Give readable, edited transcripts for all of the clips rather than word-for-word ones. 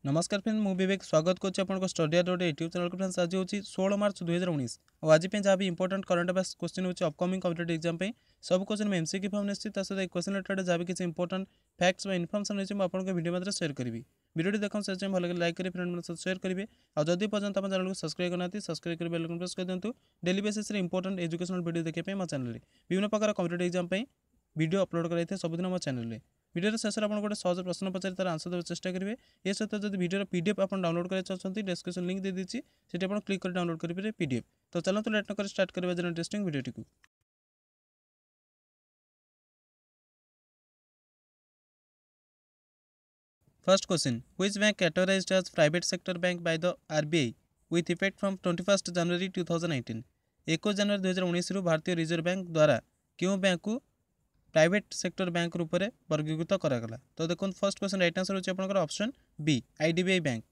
नमस्कार फ्रेंड मु विवेक स्वागत करछि आपन को स्टडी डॉट यूट्यूब चैनल को फ्रेंड्स आज होछि 16 मार्च 2019 और आज पे जहाँ भी इंपोर्टेंट करंट अफेयर्स क्वेश्चन होछि अपकमिंग कॉम्पिटिटिव एग्जाम पे सब क्वेश्चन में एमसीक्यू फॉर्म निश्चित ता सहित क्वेश्चन रिलेटेड जहाँ भी किसी इंपोर्टेंट फैक्ट्स व इन्फॉर्मेशन होछि मैं आपन को वीडियो मात्र शेयर करबी वीडियो देखन से भल लगे लाइक करी फ्रेंड मन से शेयर करिवे और जदि पर्यंत अपन चैनल को सब्सक्राइब करनाती सब्सक्राइब कर बेल आइकन प्रेस कर दियंतु डेली बेसिस रे इंपोर्टेंट एजुकेशनल वीडियो देखे पे म चैनल रे विभिन्न प्रकार कॉम्पिटिटिव एग्जाम पे वीडियो अपलोड कराइथे सबदिन मो चैनल रे वीडियो शेष में आप गोटे सहज प्रश्न पचारि तार आंसर देवार चेष्टा करेंगे ए सहित जब वीडियो पीडीएफ आप डाउनलोड करना चाहते डिस्क्रिप्शन लिंक दे दीजिए सीट आप क्लिक कर डाउनलोड करेंगे पीडीएफ। तो चलते लेट नक स्टार्ट करेंगे आज इंटरेस्टिंग वीडियो को। First question which bank categorized as private sector bank by the RBI with effect from 21 जनवरी 2019 21 जनवरी 2019 भारतीय रिजर्व बैंक द्वारा क्यों बैंक को प्राइवेट सेक्टर बैंक रूप में वर्गीकृत करागला। तो देखो फर्स्ट क्वेश्चन राइट आंसर होछि आपनकर option B IDBI bank.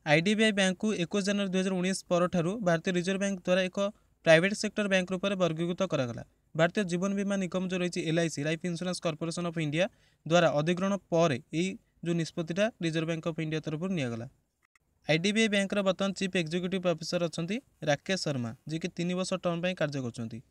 IDBI bank को 21 जनवरी 2019 पर ठारू भारतीय रिजर्व बैंक द्वारा एक प्राइवेट सेक्टर बैंक रूप में वर्गीकृत करागला। भारतीय जीवन बीमा निगम जो रही LIC life insurance corporation of India द्वारा अधिग्रहण पर जो निष्पत्तिटा रिजर्व बैंक ऑफ इंडिया तरफ निगला। आईडीबीआई बैंक बर्तमान चीफ एग्जीक्यूटिव ऑफिसर अच्छा राकेश शर्मा जी कि 3 वर्ष टर्म पर कार्य कर।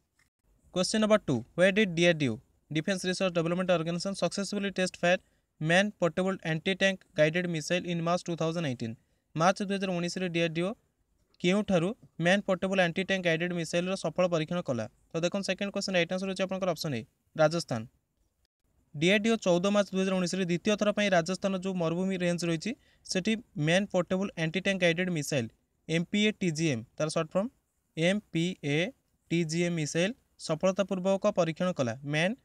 Question number 2. Where did DRDO, Defense Research Development Organization, successfully test fire man-portable anti-tank guided missile in March 2019? मार्च 2019 रे DRDO केउठारु man portable anti tank guided missile रो सफल परीक्षण कला। तो देखो सेकंड क्वेश्चन राइट आंसर होछि आपनकर ऑप्शन ए राजस्थान। DRDO 14 मार्च 2019 रे द्वितीय थर पई राजस्थान जो मरुभूमि रेंज रहिछि सेठी man portable anti tank guided missile MPA-TGM तार शॉर्ट फॉर्म MPA-TGM मिसाइल सफलतापूर्वक परीक्षण कला। Man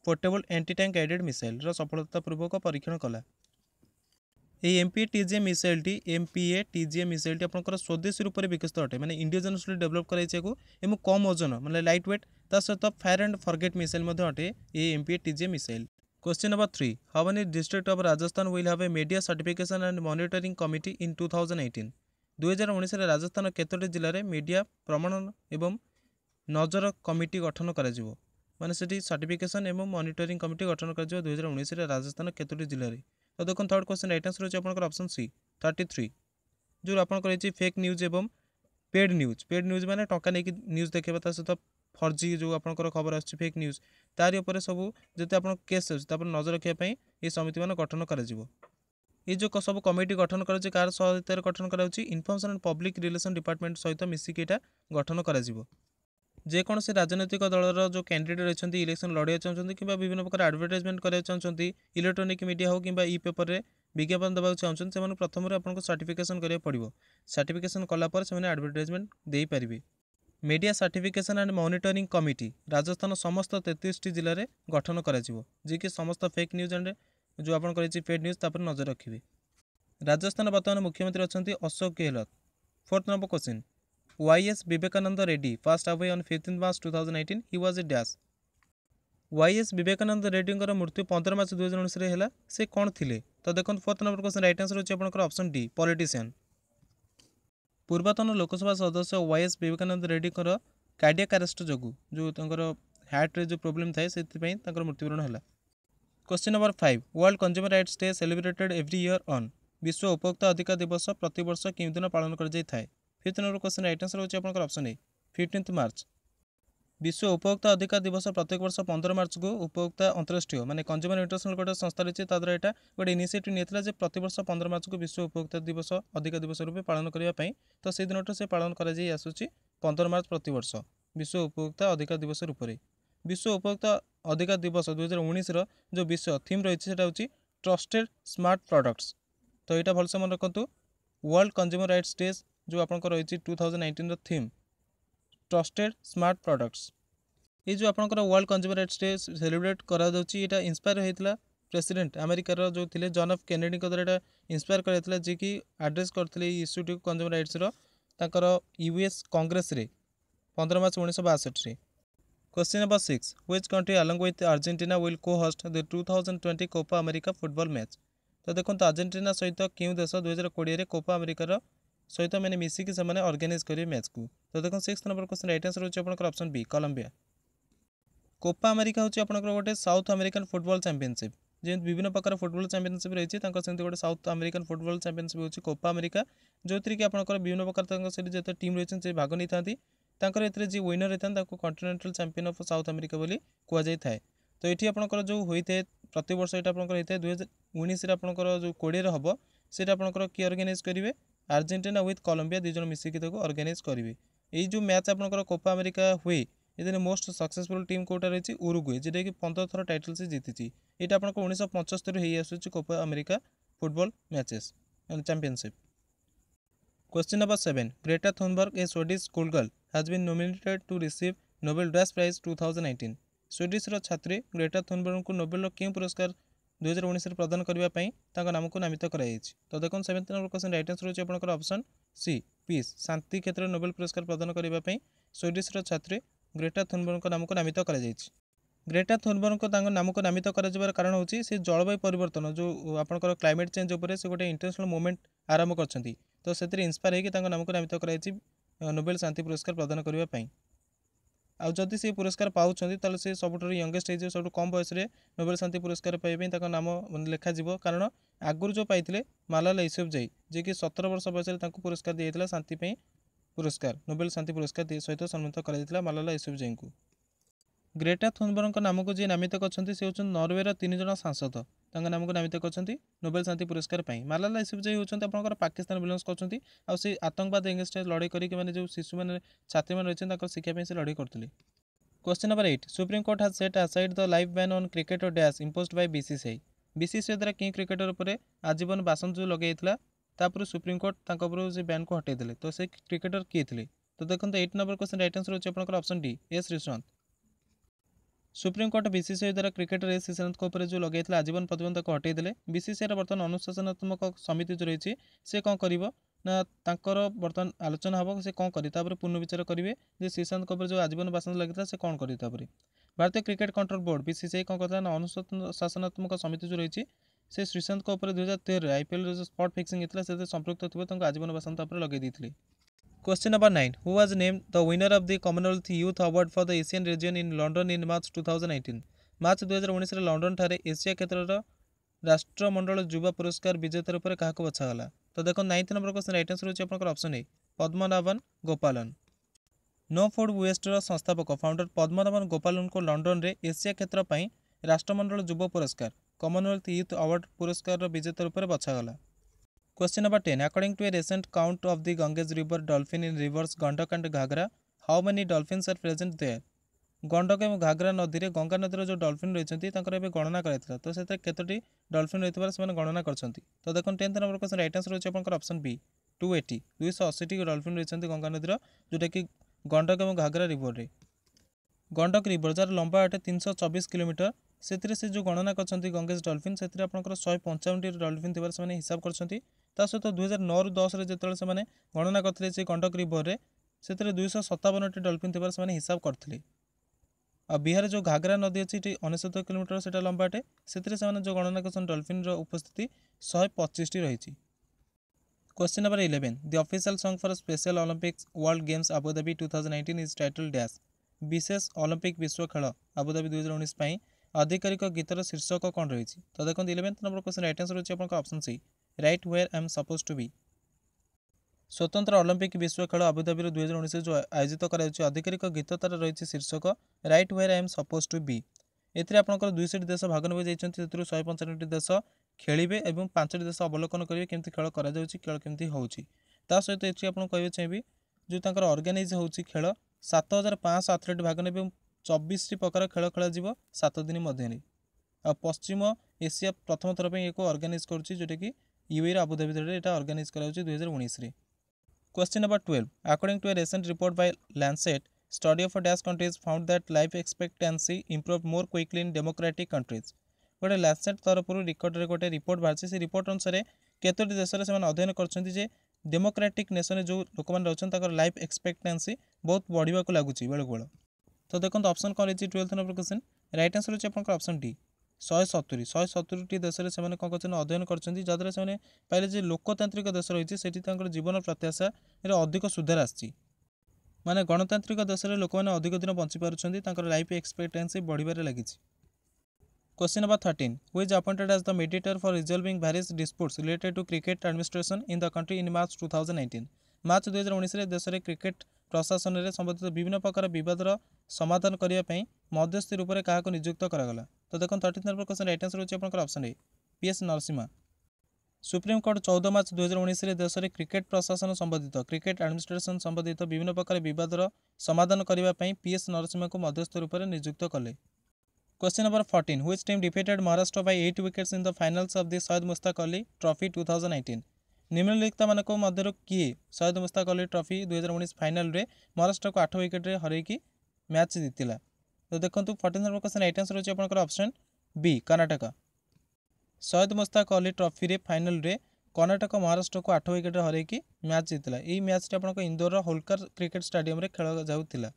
portable anti tank guided missile रो सफलतापूर्वक परीक्षण कला। ये MPA-TGM मिसाइल टी आपनकर स्वदेशी रूप में विकसित अटे माने इंडिजिनसली डेवलप कराइछे को एम कम वजन माने लाइट वेट ता सहित फायर एंड फॉरगेट मिसाइल मध्ये अटे ये MPA-TGM missile. Question number 3 how many district of Rajasthan will have a media certification and monitoring committee इन 2018? 2019 रे राजस्थान केतोटी जिल्ला रे मीडिया प्रमाणन एवं नजर कमिटी गठन करा माने सेठी सर्टिफिकेशन एवं मॉनिटरिंग कमिटी गठन कर 2019 रे राजस्थान केतोटी जिल्ला रे। तो देखो थर्ड क्वेश्चन राइट आंसर होछि आपनकर ऑप्शन सी 33 जो आपनकर रहिछि फेक न्यूज एवं पेड न्यूज माने टंका नेकी न्यूज देखेबा ता सहित फर्जी जो आपनकर खबर आछि फेक न्यूज तारि ऊपर सब जते आपन केस अछि तापर नजर रखिया पई ए समिति मान गठन करा ये जो सब कमिटी गठन कर कार सहित गठन करा information and public relation department सहित मिसिक एटा गठन करा जेकोसी राजनैतिक दलर जो कैंडिडेट रही इलेक्शन लड़ाई चाहते कि विभिन्न प्रकार एडवर्टाइजमेंट कराया चाहते इलेक्ट्रोनिक मीडिया हो कि ई पेपर में विज्ञापन देवा चाहते से प्रथम आपको सर्टिफिकेशन करा पड़ो सर्टिफिकेशन कलापर से एडवर्टाइजमेंट दे पारे। Media certification and monitoring committee Rajasthan समस्त 33 जिले में गठन करा जी कि समस्त फेक न्यूज एंड जो आप फेक न्यूज तापर नजर रखिए। राजस्थान बर्तमान मुख्यमंत्री अच्छा Ashok Gehlot. Fourth number question YS Vivekananda Reddy passed away on 15 March 2018. He was a dash. YS Vivekananda Reddy मृत्यु 15 मार्च 2019 रे हैला से कौन थिले? तो देखो fourth number question right answer होछि आपनकर ऑप्शन डी पॉलिटिशियन। पूर्वतन लोकसभा सदस्य YS Vivekananda Reddy cardiac arrest जोगु जो तंकर हार्ट रे जो प्रॉब्लम थाए सेति पई तंकर मृत्युवरण हैला। Question number 5 world consumer rights day celebrated every year on विश्व उपभोक्ता अधिकार दिवस प्रति वर्ष केउ दिन पालन कर जाय थाए? Fifth number question right answer होछि आपनकर ऑप्शन ए 15 मार्च। विश्व उपभोक्ता अधिकार दिवस प्रत्येक वर्ष 15 मार्च को उपभोक्ता अंतरराष्ट्रीय माने कंज्यूमर इंटरनेशनल गोटे संस्था रही ताद्वारा यहाँ गोटे इनिशिएटिव नहीं जे प्रति वर्ष 15 मार्च को विश्व उपभोक्ता दिवस अधिकार दिवस रूप पालन करने तो से दिन से पालन कर 15 मार्च प्रति वर्ष विश्व उपभोक्ता अधिकार दिवस रूप में। विश्व उपभोक्ता अधिकार दिवस 2019 जो विश्व थीम रही है ट्रस्टेड स्मार्ट प्रोडक्ट्स। तो यहाँ भलसे मन रखु वर्ल्ड कंज्यूमर राइट्स डे जो आपंकर रही 2019 थीम ट्रस्टेड स्मार्ट प्रोडक्ट्स। ये जो आपंकर world consumer rights day celebrate करा यहाँ इंस्पायर होता प्रेसिडेंट अमेरिकार जो थे जॉन एफ केनेडी द्वारा इंस्पायर कराइला जी कि आड्रेस करते इश्यूटी कंज्यूमर राइट्स US कांग्रेस रे 15 March 1962। Question number 6 which country along with Argentina will co host the 2020 Copa America football match? तो देखो अर्जेंटीना सहित क्यों देश 2020 कोपा अमेरिकार सहित मैंने मिसिकी से ऑर्गेनाइज करेंगे मैच को? तो देखो 6th number question right answer होछि आपनकर option B Colombia. Copa America होछि आपनकर गोटे साउथ अमेरिकन फुटबॉल चैंपियनशिप ଯେମିତି ବିଭିନ୍ନ ପ୍ରକାର ଫୁଟବଲ ଚାମ୍पिଅନସିପ୍ ରହିଛି ତାଙ୍କର ସେମିତି ଗୋଟେ ସାଉଥ ଆମେରିକାନ୍ ଫୁଟବଲ ଚାମ୍पिଅନସିପ୍ ହେଉଛି କୋପା ଆମେରିକା, ଯେଉଁଥିରେ କି ଆପଣଙ୍କର ବିଭିନ୍ନ ପ୍ରକାର ତାଙ୍କ ସେଠି ଯେତେ ଟିମ୍ ରହିଛନ୍ତି ସେ ଭାଗ ନେଇଥାନ୍ତି। ତାଙ୍କର ଏଥିରେ ଯିଏ ୱିନର ହେଇଥାନ୍ତି ତାଙ୍କୁ continental champion of south America ବୋଲି କୁହାଯାଇଥାଏ। ତ ଏଠି ଆପଣଙ୍କର ଯେଉଁ ହୋଇଥାଏ ପ୍ରତିବର୍ଷ ଏଇଟା ଆପଣଙ୍କର ହେଇଥାଏ 2019ରେ ଆପଣଙ୍କର ଯେଉଁ 20ରେ ହେବ ସେଇଟା ଆପଣଙ୍କର କିଏ ଅର୍ଗାନାଇଜ୍ କରିବେ? ଆର୍ଜେଣ୍ଟିନା ୱିଥ୍ କଲମ୍ବିଆ ଦୁଇ ଜଣ ମିଶିକି ତାକୁ ଅର୍ଗାନାଇଜ୍ କରିବେ। ଏଇ ଯେଉଁ ମ୍ୟାଚ୍ ଆପଣଙ୍କର କୋପା ଆମେରିକା ହୁଏ ଏଥିରେ ମୋଷ୍ଟ ସକ୍ସେସଫୁଲ୍ ଟିମ୍ କେଉଁଟା ରହିଛି? ଉରୁଗୁଏ, ଯେଉଁଟାକି 15 ଥର ଟାଇଟଲ୍ ସେ ଜିତିଛି। ଏଇଟା ଆପଣଙ୍କ 1975ରୁ ହେଇ ଆସୁଛି Copa America football matches championship. Question number 7. Greta Thunberg, a Swedish schoolgirl, has been nominated to receive Nobel Peace Prize 2019. ସ୍ୱେଡିଶର ଛାତ୍ରୀ ଗ୍ରେଟା ଥୁନବର୍ଗଙ୍କୁ ନୋବେଲର କେଉଁ ପୁରସ୍କାର 2019ରେ ପ୍ରଦାନ କରିବା ପାଇଁ ତାଙ୍କ ନାମକୁ ନାମିତ କରାଯାଇଛି? ତ ଦେଖନ୍ତୁ 7th number question right answer ହେଉଛି ଆପଣଙ୍କର ଅପସନ୍ ସି ପିସ୍। ଶାନ୍ତି କ୍ଷେତ୍ରରେ ନୋବେଲ ପୁରସ୍କାର ପ୍ରଦାନ କରିବା ପାଇଁ ସ୍ୱେଡିଶର ଛାତ୍ରୀ ଗ୍ରେଟା ଥୁନବର୍ଗଙ୍କ ନାମକୁ ନାମିତ କରାଯାଇଛି। ଗ୍ରେଟା ଥୁନବର୍ଗଙ୍କ ତାଙ୍କ ନାମକୁ ନାମିତ କରାଯିବାର କାରଣ ହେଉଛି ସେ ଜଳବାୟୁ ପରିବର୍ତ୍ତନ ଯେଉଁ ଆପଣଙ୍କର କ୍ଲାଇମେଟ୍ ଚେଞ୍ଜ ଉପରେ ସେ ଗୋଟେ ଇଣ୍ଟରନ୍ୟାସନାଲ୍ ମୁଭମେଣ୍ଟ ଆରମ୍ଭ କରିଛନ୍ତି। ତ ସେଥିରେ ଇନ୍ସପାୟାର ହେଇକି ତାଙ୍କ ନାମକୁ ନାମିତ କରାଯାଇଛି ନୋବେଲ ଶାନ୍ତି ପୁରସ୍କାର ପ୍ରଦାନ କରିବା ପାଇଁ। ଆଉ ଯଦି ସେ ପୁରସ୍କାର ପାଉଛନ୍ତି ତାହେଲେ ସେ ସବୁଠାରୁ ୟଙ୍ଗେଷ୍ଟ ହେଇଯିବ, ସବୁଠୁ କମ୍ ବୟସରେ ନୋବେଲ ଶାନ୍ତି ପୁରସ୍କାର ପାଇବା ପାଇଁ ତାଙ୍କ ନାମ ଲେଖାଯିବ। କାରଣ ଆଗରୁ ଯେଉଁ ପାଇଥିଲେ ମାଲାଲା ୟୁସୁଫଜାଇ, ଯିଏକି 17 ବର୍ଷ ବୟସରେ ତାଙ୍କୁ ପୁରସ୍କାର ଦିଆଯାଇଥିଲା ଶାନ୍ତି ପାଇଁ ପୁରସ୍କାର, ନୋବେଲ ଶାନ୍ତି ପୁରସ୍କାର ସହିତ ସମ୍ମାନିତ କରାଯାଇଥିଲା ମାଲାଲା ୟୁସୁଫଜାଇଙ୍କୁ। ଗ୍ରେଟା ଥୁନବର୍ଗଙ୍କ ନାମକୁ ଯିଏ ନାମିତ କରିଛନ୍ତି ସେ ହେଉଛନ୍ତି ନରୱେର 3 ଜଣ ସାଂସଦ, ତାଙ୍କ ନାମକୁ ନାମିତ କରିଛନ୍ତି ନୋବେଲ ଶାନ୍ତି ପୁରସ୍କାର ପାଇଁ। ମାଲାଲା ୟୁସୁଫଜାଇ ହେଉଛନ୍ତି ଆପଣଙ୍କର ପାକିସ୍ତାନ ବିଲଙ୍ଗସ୍ କରୁଛନ୍ତି, ଆଉ ସେ ଆତଙ୍କବାଦ ଏଗେନ୍ଷ୍ଟରେ ଲଢ଼େଇ କରିକି ମାନେ ଯେଉଁ ଶିଶୁମାନେ ଛାତ୍ରୀମାନେ ରହିଛନ୍ତି ତାଙ୍କର ଶିକ୍ଷା ପାଇଁ ସେ ଲଢ଼େଇ କରୁଥିଲେ। Question number 8. Supreme Court has set aside the live ban on cricket or dash imposed by BCCI. BCCI ଦ୍ୱାରା କେଉଁ କ୍ରିକେଟର ଉପରେ ଆଜୀବନ ବାସନ୍ଦ ଯେଉଁ ଲଗାଇଥିଲା ତାପରେ ସୁପ୍ରିମକୋର୍ଟ ତାଙ୍କ ଉପରୁ ସେ ବ୍ୟାନ୍କୁ ହଟାଇ ଦେଲେ। ତ ସେ କ୍ରିକେଟର କିଏ ଥିଲେ? ତ ଦେଖନ୍ତୁ 8 ନମ୍ବର କ୍ୱେଶ୍ଚନ୍ ରାଇଟ୍ ଆନ୍ସର ହେଉଛି ଆପଣଙ୍କର option D S Sreesanth. Supreme court BCCI ଦ୍ୱାରା କ୍ରିକେଟର ଏସ୍ ଶ୍ରୀଶାନ୍ତଙ୍କ ଉପରେ ଯେଉଁ ଲଗାଇଥିଲା ଆଜୀବନ ପ୍ରତିବନ୍ଧ ତାକୁ ହଟାଇ ଦେଲେ। ବିସିସିଆଇର ବର୍ତ୍ତମାନ ଅନୁଶାସନାତ୍ମକ ସମିତି ଯେଉଁ ରହିଛି ସେ କ'ଣ କରିବ ନା ତାଙ୍କର ବର୍ତ୍ତମାନ ଆଲୋଚନା ହେବ ସେ କ'ଣ କରିବେ, ତାପରେ ପୁନର୍ବିଚାର କରିବେ ଯେ ଶ୍ରୀଶାନ୍ତଙ୍କ ଉପରେ ଯେଉଁ ଆଜୀବନ ବାସନ୍ଦ ଲାଗିଥିଲା ସେ କ'ଣ କରିବେ। ତାପରେ ଭାରତୀୟ କ୍ରିକେଟ କଣ୍ଟ୍ରୋଲ ବୋର୍ଡ ବିସିସିଆଇ କ'ଣ କରିଥିଲା ନା ଅନୁଶାସନାତ୍ମକ ସମିତି ଯେଉଁ ରହିଛି ସେ ଶ୍ରୀଶାନ୍ତଙ୍କ ଉପରେ 2013ରେ ଆଇପିଏଲ୍ର ଯେଉଁ ସ୍ପଟ୍ ଫିକ୍ସିଂ ହେଇଥିଲା ସେଥିରେ ସମ୍ପୃକ୍ତ ଥିବ ତାଙ୍କୁ ଆଜୀବନ ବାସନ୍ଦ ତାପରେ ଲଗାଇ ଦେଇଥିଲେ। Question number 9. Who was named the winner of the Commonwealth Youth Award for the Asian region in London in March 2019? March 2019ରେ ଲଣ୍ଡନଠାରେ ଏସିଆ କ୍ଷେତ୍ରର ରାଷ୍ଟ୍ରମଣ୍ଡଳ ଯୁବ ପୁରସ୍କାର ବିଜେତା ରୂପରେ କାହାକୁ ବଛାଗଲା? ତ ଦେଖନ୍ତୁ 9th number question right answer ହେଉଛି ଆପଣଙ୍କର option A Padmanabhan Gopalan. No food ୱେଷ୍ଟର ସଂସ୍ଥାପକ ଫାଉଣ୍ଡର ପଦ୍ମନାଭନ ଗୋପାଲନଙ୍କୁ ଲଣ୍ଡନରେ ଏସିଆ କ୍ଷେତ୍ର ପାଇଁ ରାଷ୍ଟ୍ରମଣ୍ଡଳ ଯୁବ ପୁରସ୍କାର କମନୱେଲ୍ଥ ୟୁଥ୍ ଆୱାର୍ଡ ପୁରସ୍କାରର ବିଜେତା ରୂପରେ ବଛାଗଲା। Question number 10. According to a recent count of the Ganges River dolphin in rivers Gandak and Ghagra, how many dolphins are present there? Gandak ଏବଂ ଘାଘରା ନଦୀରେ ଗଙ୍ଗା ନଦୀର ଯେଉଁ ଡଲଫିନ୍ ରହିଛନ୍ତି ତାଙ୍କର ଏବେ ଗଣନା କରାଯାଇଥିଲା। ତ ସେଥିରେ କେତୋଟି ଡଲଫିନ୍ ରହିଥିବାର ସେମାନେ ଗଣନା କରିଛନ୍ତି। ତ ଦେଖନ୍ତୁ 10th number question right answer ହେଉଛି ଆପଣଙ୍କର ଅପସନ୍ ବି 280। 280ଟି ଡଲଫିନ୍ ରହିଛନ୍ତି ଗଙ୍ଗା ନଦୀର ଯେଉଁଟାକି ଗଣ୍ଡକ ଏବଂ ଘାଘରା ରିଭରରେ। ଗଣ୍ଡକ ରିଭର ଯାହାର ଲମ୍ବା ଅଟେ 324 କିଲୋମିଟର, ସେଥିରେ ସେ ଯେଉଁ ଗଣନା କରିଛନ୍ତି ଗଙ୍ଗେଶ ଡଲଫିନ୍ ସେଥିରେ ଆପଣଙ୍କର 155ଟି ଡଲଫିନ୍ ଥିବାର ସେମାନେ ହିସାବ କରିଛନ୍ତି। ତା ସହିତ 2009ରୁ 10ରେ ଯେତେବେଳେ ସେମାନେ ଗଣନା କରିଥିଲେ ସେ ଗଣ୍ଡକ ରିଭରରେ ସେଥିରେ 257ଟି ଡଲଫିନ୍ ଥିବାର ସେମାନେ ହିସାବ କରିଥିଲେ। ଆଉ ବିହାରରେ ଯେଉଁ ଘାଘରା ନଦୀ ଅଛି ଏଠି 69 କିଲୋମିଟର ସେଇଟା ଲମ୍ବା ଅଟେ, ସେଥିରେ ସେମାନେ ଯେଉଁ ଗଣନା କରିଛନ୍ତି ଡଲଫିନ୍ର ଉପସ୍ଥିତି 125ଟି ରହିଛି। Question number 11. The official song for Special Olympics World Games Abu Dhabi 2019 is titled Dash. ବିଶେଷ ଅଲିମ୍ପିକ ବିଶ୍ୱ ଖେଳ ଆବୁଧାବି 2019 ପାଇଁ ଆଧିକାରିକ ଗୀତର ଶୀର୍ଷକ କ'ଣ ରହିଛି? ତ ଦେଖନ୍ତୁ 11th number question right answer ହେଉଛି ଆପଣଙ୍କ option C right where I am supposed to be. ସ୍ୱତନ୍ତ୍ର ଅଲିମ୍ପିକ ବିଶ୍ୱ ଖେଳ ଆବୁଧାବିର 2019 ଯେଉଁ ଆୟୋଜିତ କରାଯାଉଛି ଆଧିକାରିକ ଗୀତ ତାର ରହିଛି ଶୀର୍ଷକ right where I am supposed to be. ଏଥିରେ ଆପଣଙ୍କର 200ଟି ଦେଶ ଭାଗ ନେବାକୁ ଯାଇଛନ୍ତି, ସେଥିରୁ 155ଟି ଦେଶ ଖେଳିବେ ଏବଂ 5ଟି ଦେଶ ଅବଲୋକନ କରିବେ କେମିତି ଖେଳ କରାଯାଉଛି, ଖେଳ କେମିତି ହେଉଛି। ତା ସହିତ ଏଠି ଆପଣଙ୍କୁ କହିବାକୁ ଚାହିଁବି ଯେଉଁ ତାଙ୍କର ଅର୍ଗାନାଇଜ୍ ହେଉଛି ଖେଳ 7500 ଆଥଲେଟ୍ ଭାଗ ନେବେ ଏବଂ 24ଟି ପ୍ରକାର ଖେଳ ଖେଳାଯିବ 7 ଦିନ ମଧ୍ୟରେ। ଆଉ ପଶ୍ଚିମ ଏସିଆ ପ୍ରଥମ ଥର ପାଇଁ ଏକୁ ଅର୍ଗାନାଇଜ୍ କରୁଛି ଯେଉଁଟାକି ୟୁଏଇର ଆବୁଧାବିଠାରେ ଏଇଟା ଅର୍ଗାନାଇଜ୍ କରାଯାଉଛି 2019ରେ। Question number 12. According to a recent report by Lancet, study of dash countries found that life expectancy improved more quickly in democratic countries. ଗୋଟେ ଲାନ୍ସେଟ୍ ତରଫରୁ ରିକର୍ଡ଼ରେ ଗୋଟେ ରିପୋର୍ଟ ବାହାରିଛି, ସେ ରିପୋର୍ଟ ଅନୁସାରେ କେତୋଟି ଦେଶରେ ସେମାନେ ଅଧ୍ୟୟନ କରିଛନ୍ତି ଯେ ଡେମୋକ୍ରାଟିକ୍ ନେସନରେ ଯେଉଁ ଲୋକମାନେ ରହୁଛନ୍ତି ତାଙ୍କର ଲାଇଫ୍ ଏକ୍ସପେକ୍ଟାନ୍ସି ବହୁତ ବଢ଼ିବାକୁ ଲାଗୁଛି ବେଳକୁ ବେଳ। ତ ଦେଖନ୍ତୁ ଅପସନ୍ କ'ଣ ରହିଛି 12th number question right answer ହେଉଛି ଆପଣଙ୍କର ଅପସନ୍ ଡି 170ଟି ଦେଶରେ ସେମାନେ କ'ଣ କରିଛନ୍ତି ଅଧ୍ୟୟନ କରିଛନ୍ତି, ଯାହାଦ୍ୱାରା ସେମାନେ ପାଇଲେ ଯେ ଲୋକତାନ୍ତ୍ରିକ ଦେଶ ରହିଛି ସେଠି ତାଙ୍କର ଜୀବନ ପ୍ରତ୍ୟାଶାରେ ଅଧିକ ସୁଧାର ଆସିଛି। ମାନେ ଗଣତାନ୍ତ୍ରିକ ଦେଶରେ ଲୋକମାନେ ଅଧିକ ଦିନ ବଞ୍ଚିପାରୁଛନ୍ତି, ତାଙ୍କର ଲାଇଫ୍ ଏକ୍ସପେକ୍ଟାନ୍ସି ବଢ଼ିବାରେ ଲାଗିଛି। Question number 13. Who is appointed as the mediator for resolving various disputes related to cricket administration in the country in March 2019? March 2019 ଦେଶରେ କ୍ରିକେଟ ପ୍ରଶାସନରେ ସମ୍ବନ୍ଧିତ ବିଭିନ୍ନ ପ୍ରକାର ବିବାଦର ସମାଧାନ କରିବା ପାଇଁ ମଧ୍ୟସ୍ଥି ରୂପରେ କାହାକୁ ନିଯୁକ୍ତ କରାଗଲା? ତ ଦେଖନ୍ତୁ 13 ନମ୍ବର କ୍ୱେଶ୍ଚନ ରାଇଟ୍ ଆନ୍ସର ହେଉଛି ଆପଣଙ୍କର ଅପସନ୍ ଏ PS ନରସିମ୍ହା। ସୁପ୍ରିମକୋର୍ଟ 14 ମାର୍ଚ୍ଚ 2019 ଦେଶରେ କ୍ରିକେଟ ପ୍ରଶାସନ ସମ୍ବନ୍ଧିତ କ୍ରିକେଟ ଆଡମିନିଷ୍ଟ୍ରେସନ ସମ୍ବନ୍ଧିତ ବିଭିନ୍ନ ପ୍ରକାର ବିବାଦର ସମାଧାନ କରିବା ପାଇଁ PS ନରସିମ୍ହାଙ୍କୁ ମଧ୍ୟସ୍ଥି ରୂପରେ ନିଯୁକ୍ତ କଲେ। Question number 14. Which team defeated Maharashtra by 8 wickets in the finals of the Syed Mushtaq Ali Trophy 2019? निम्नलिखित मानक मध्यरु किए सैयद मुश्ताक अली ट्रॉफी 2019 फाइनल रे महाराष्ट्र को 8 विकेट रे हरैकी मैच जीतिला। तो देखंतु 14 नंबर क्वेश्चन राइट आंसर होची आपनकर option B Karnataka. Syed Mushtaq Ali trophy रे फाइनल रे कर्नाटक महाराष्ट्र को 8 विकेट रे हरैकी मैच जीतिला। एई मैच रे आपनकर इंदौर रो होलकर क्रिकेट स्टेडियम रे खेला जाउतिला।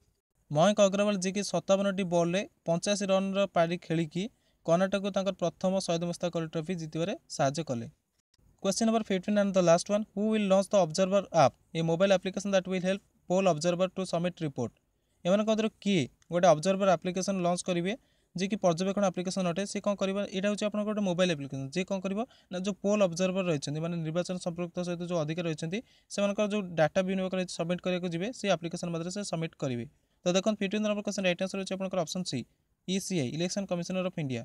मयंक अग्रवाल जी की 57 बॉल रे 85 रन रो पारी खेलिकी कर्नाटक को तांकर प्रथम सैयद मुश्ताक अली ट्रॉफी जीतिबारे साहाय्य कले। Question number 15 and the last one. Who will launch the Observer app, a mobile application that will help poll observer to submit report? एमान मध्य किए गोटे ऑब्जर्वर एप्लिकेशन लॉन्च करेंगे जी कि पर्यवेक्षण एप्लिकेशन अटे सी कौन कर यहाँ हूँ गोटे मोबाइल एप्लिकेशन जी कौन कर जो पोल ऑब्जर्वर रही माने निर्वाचन संपृक्त सहित जो अधिकारी रही से जो डाटा विनियोग रही सबमिट करने जी से एप्लिकेशन मध्य से सबमिट करेंगे। तो देखो 15 नंबर क्वेश्चन राइट आंसर होची option C ECI election commissioner of India.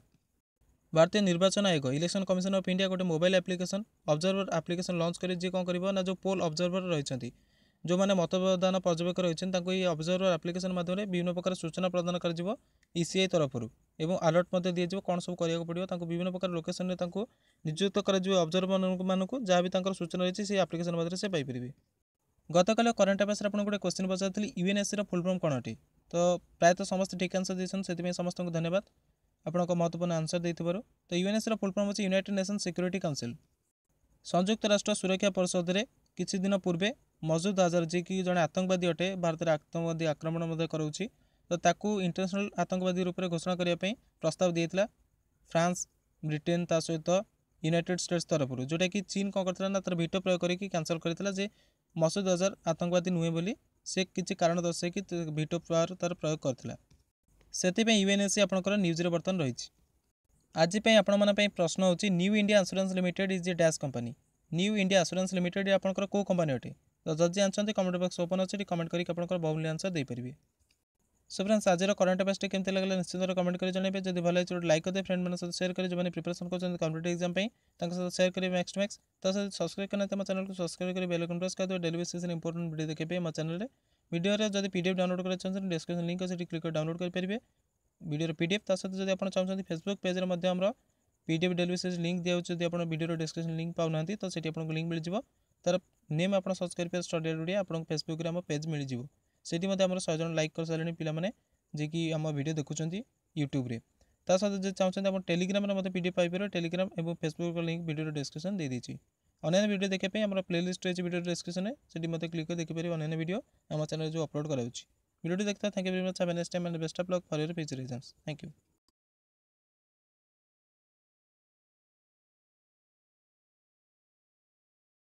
भारतीय निर्वाचन आयोग इलेक्शन कमिशन ऑफ इंडिया गोटे mobile application observer application launch करे जी कौन कर जो पोल ऑब्जर्वर रही जो मैंने मतदान पर्यवेक्षक रही ऑब्जर्वर एप्लिकेशन माध्यम विभिन्न प्रकार सूचना प्रदान कर ECI तरफ एवं अलर्ट दिज्व कौन सब करा पड़ो विभिन्न प्रकार लोकेशन में नियुक्त कर ऑब्जर्वर मानक जहाँ भी सूचना रही है एप्लिकेशन माध्यम से पाइपर। गतकाल करेन्ट अफेयर्स आपको गोटे क्वेश्चन पचारि UNSC फुल फॉर्म कौन अटे तो प्रायतः समस्त ठीक आंसर देते समस्त को धन्यवाद आपन महत्वपूर्ण आंसर देथिबारु। तो UNSC फुल फॉर्म होची यूनाइटेड नेशन सिक्योरिटी काउंसिल। संयुक्त राष्ट्र सुरक्षा परिषद रे किछि दिन पूर्वे मसूद अजहर जी की जड़े आतंकवादी अटे भारत में आतंकवादी आक्रमण करोछि तो ताकू इंटरनेशनल आतंकवादी रूप में घोषणा करने प्रस्ताव दिया फ्रांस ब्रिटेन ता सहित यूनाइटेड स्टेट्स तरफ जोटा कि चीन कौन करता ना तार भिटो प्रयोग करके कैंसल करता जे मसूद अजहर आतंकवादी नुहे बोली से किछि कारण दर्शाई कि भिटो पावर तार प्रयोग करथिला से UNSC आपंकर न्यूज रे बर्तन रही। आज आपण प्रश्न होची new India assurance limited is a dash company. New India assurance limited आपंकर को कंपनी अटे तो जज जानते कमेंट बॉक्स ओपन अच्छे कमेंट करके आपंकर बहुमूल्य आंसर दे पारिबे। सो फ्रेंड्स आज करंट अफेयर्स केमती लगला निश्चित भाव कमेंट कर जनइबे जब भल लगे लाइक करदे फ्रेंड मान सहित शेयर करें जो प्रिपरेशन कर कॉम्पिटिटिव एग्जाम सहित शेयर करेंगे मैक्स टू मैक्स तो सहित सब्सक्राइब करना चैनल को सब्सक्राइब कर बेल आइकन प्रेस कर डेली बेसिस इंपोर्टेंट वीडियो देखिए मो चैनल में वीडियो जब PDF डाउनलोड करना चाहते डिस्क्रिप्शन लिंक अच्छे क्लिक कर डाउनलोड करेंगे वीडियो PDF ता सहित जब आप चाहते फेसबुक पेज में PDF डेली बेसिस लिंक दिया जब आप वीडियो डिस्क्रिप्शन लिंक पाऊना तो सीटी आपको लिंक मिल जाव तार नेम आप सर्च करेंगे स्टडी ओडिया आपको फेसबुक में आम पेज मिल जाव सीटी आम 100 जन लाइक कर सारे पिलाने जी कि आम वीडियो देखुं यूट्यूब रे ता सहित जो चाहते आप टेलीग्राम में PDF पाइपर टेलीग्राम और फेसबुक लिंक वीडियो डिस्क्रिप्शन दे देती अन्य वीडियो देखिए आम प्लेलिस्ट रही वीडियो डिस्क्रिप्शन से मत क्लिक कर देखिए अन्य वीडियो आम चैनल जो अपलोड कराऊँ वीडियो देखता thank you very much have a nice time and best of luck for your future exams thank you.